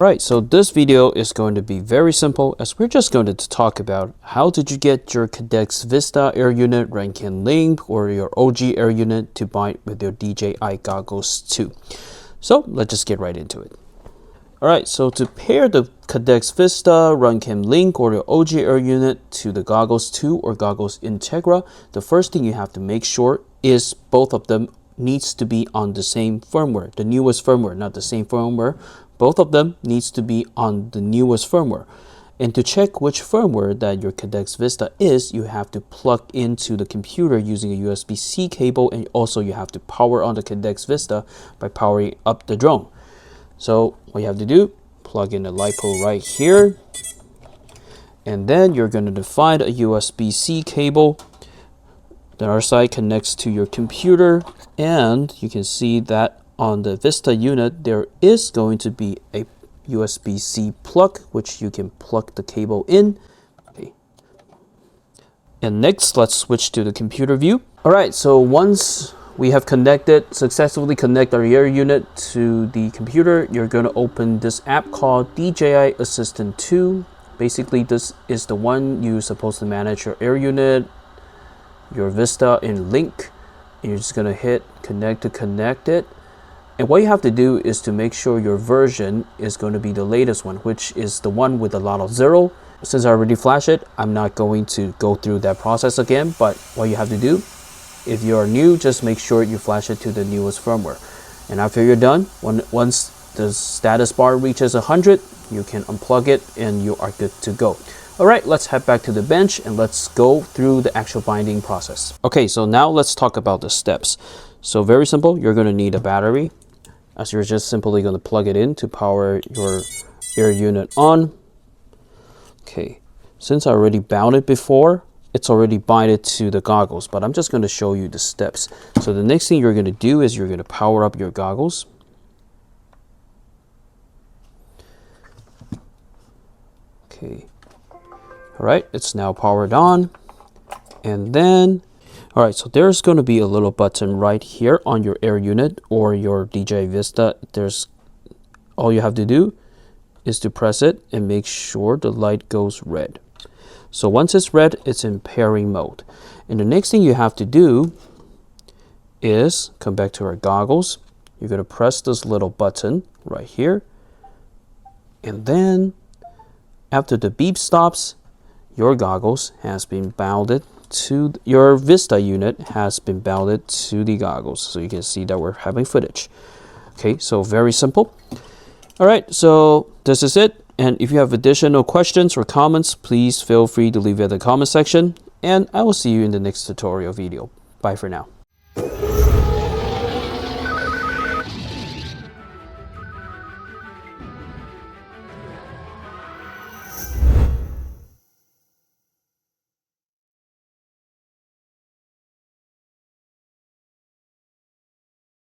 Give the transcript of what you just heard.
Right, so this video is going to be very simple as we're just going to talk about how did you get your Cadex Vista Air Unit, Rankin Link, or your OG Air Unit to bind with your DJI Goggles 2. So let's just get right into it. Alright, so to pair the Cadex Vista, Rankin Link, or your OG Air Unit to the Goggles 2 or Goggles Integra, the first thing you have to make sure is both of them needs to be on the same firmware, the newest firmware, not the same firmware. Both of them needs to be on the newest firmware. And to check which firmware that your Cadex Vista is, you have to plug into the computer using a USB-C cable, and also you have to power on the Cadex Vista by powering up the drone. So what you have to do, plug in the LiPo right here, and then you're going to find a USB-C cable. The other side connects to your computer, and you can see that on the Vista unit, there is going to be a USB-C plug, which you can plug the cable in. Okay. And next, let's switch to the computer view. All right, so once we have successfully connected our Air Unit to the computer, you're going to open this app called DJI Assistant 2. Basically, this is the one you're supposed to manage your Air Unit, your Vista in Link. And you're just going to hit connect to connect it. And what you have to do is to make sure your version is going to be the latest one, which is the one with a lot of 0. Since I already flashed it, I'm not going to go through that process again, but what you have to do, if you are new, just make sure you flash it to the newest firmware. And after you're done, once the status bar reaches 100, you can unplug it and you are good to go. All right, let's head back to the bench and let's go through the actual binding process. Okay, so now let's talk about the steps. So very simple, you're going to need a battery, as you're just simply going to plug it in to power your Air Unit on. Okay, since I already bound it before, it's already binded to the goggles, but I'm just going to show you the steps. So the next thing you're going to do is you're going to power up your goggles. Okay, all right, it's now powered on. And then all right, so there's going to be a little button right here on your Air Unit or your DJI Vista. All you have to do is to press it and make sure the light goes red. So once it's red, it's in pairing mode. And the next thing you have to do is come back to our goggles. You're going to press this little button right here. And then after the beep stops, your goggles has been bounded to your Vista unit has been bounded to the goggles, so you can see that we're having footage. Okay, so very simple. All right, so this is it, and if you have additional questions or comments, please feel free to leave it in the comment section, and I will see you in the next tutorial video. Bye for now.